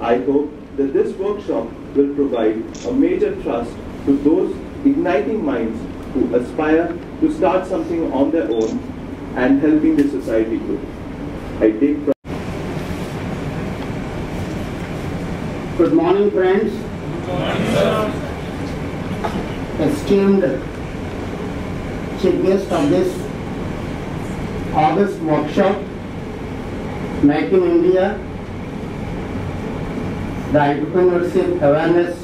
I hope that this workshop will provide a major thrust to those igniting minds who aspire to start something on their own and helping the society grow. I take pride. Good morning, friends. Good morning, sir. Esteemed chief guest of this August workshop, Make in India, the Entrepreneurship Awareness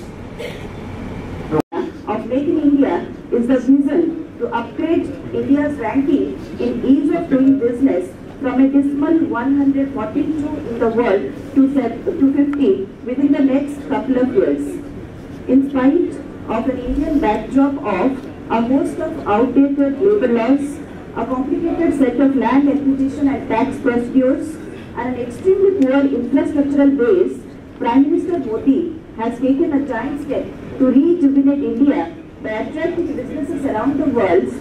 of Make in India is the vision to upgrade India's ranking in ease of doing business from a dismal 142 in the world to 50 within the next couple of years. In spite of an Indian backdrop of a host of outdated labor laws, a complicated set of land acquisition and tax procedures, and an extremely poor infrastructural base, Prime Minister Modi has taken a giant step to rejuvenate India by attracting businesses around the world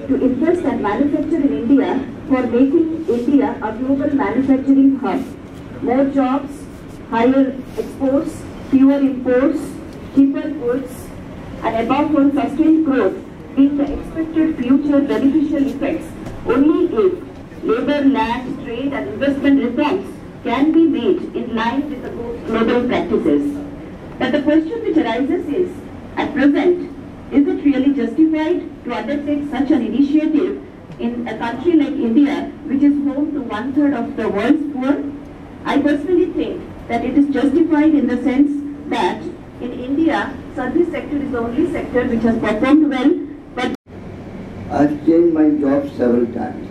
to invest and manufacture in India for making India a global manufacturing hub. More jobs, higher exports, fewer imports, cheaper goods, and above all sustained growth being the expected future beneficial effects only if labour, land, trade and investment reforms can be made in line with the global practices. But the question which arises is, at present, is it really justified to undertake such an initiative in a country like India, which is home to 1/3 of the world's poor? I personally think that it is justified in the sense that in India, service sector is the only sector which has performed well, but I've changed my job several times.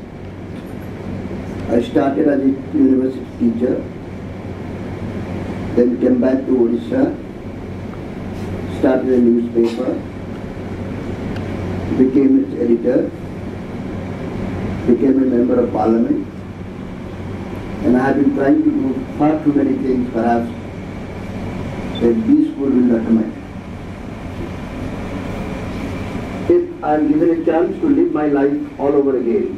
I started as a university teacher, then came back to Odisha, started a newspaper, became its editor, became a member of parliament, and I have been trying to do far too many things, perhaps, that these will not amaze. If I am given a chance to live my life all over again,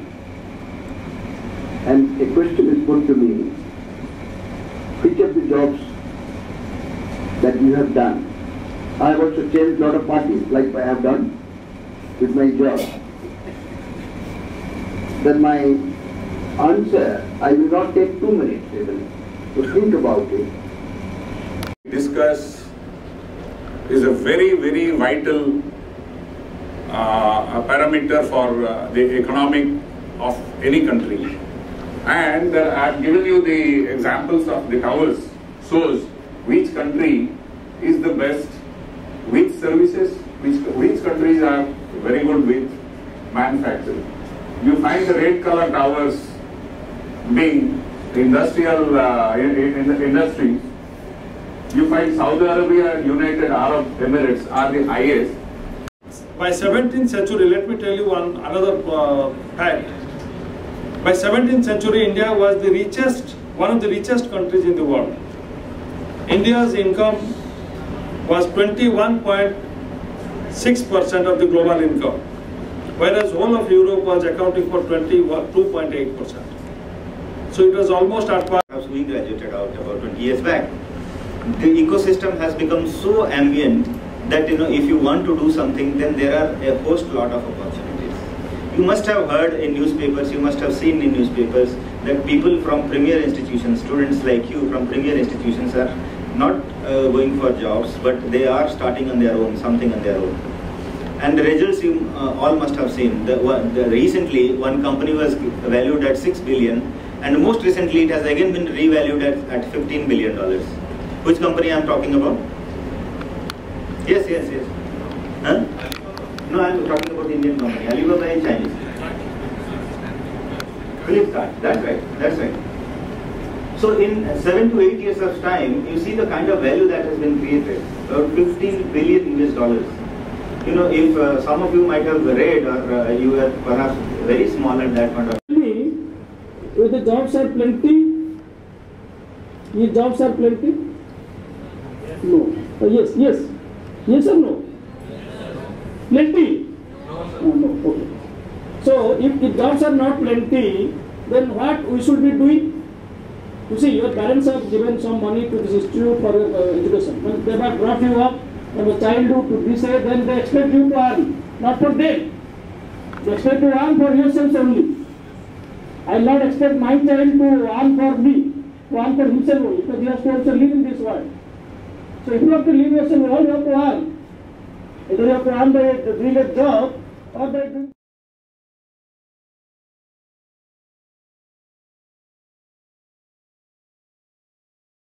and a question is put to me, which of the jobs that you have done, I have also changed a lot of parties, like I have done with my job, then my answer, I will not take 2 minutes even to think about it. Discuss is a very, very vital parameter for the economic of any country. And I have given you the examples of the towers, shows which country is the best, which services, which countries are very good with manufacturing. You find the red color towers being industrial industries. You find Saudi Arabia and United Arab Emirates are the highest. By 17th century, let me tell you another fact. By 17th century, India was the richest, one of the richest countries in the world. India's income was 21.6% of the global income, whereas whole of Europe was accounting for 22.8%. So it was almost at par. We graduated out about 20 years back. The ecosystem has become so ambient that if you want to do something, then there are a lot of opportunities. You must have heard in newspapers, you must have seen in newspapers that people from premier institutions, students like you from premier institutions are not going for jobs, but they are starting on their own, something on their own. And the results you all must have seen. Recently, one company was valued at $6 billion, and most recently it has again been revalued at $15 billion. Which company I am talking about? Yes. Huh? No, I am talking about Indian company. Alibaba is Chinese. Flipkart. That's right. So in 7 to 8 years of time, you see the kind of value that has been created. About $15 billion US. If some of you might have read, or you were perhaps very small at that point of time. If the jobs are plenty, these jobs are plenty? No. Yes or no? Plenty? No. Okay. So if the jobs are not plenty, then what we should be doing? You see, your parents have given some money to this institute for your education. When they have brought you up from a childhood to this age, then they expect you to earn, not for them. They expect to earn for yourselves only. I will not expect my child to earn for me, to earn for himself only, because he has to also live in this world. So if you have to live yourself, all you have to earn. Either you have to earn by doing a job or by doing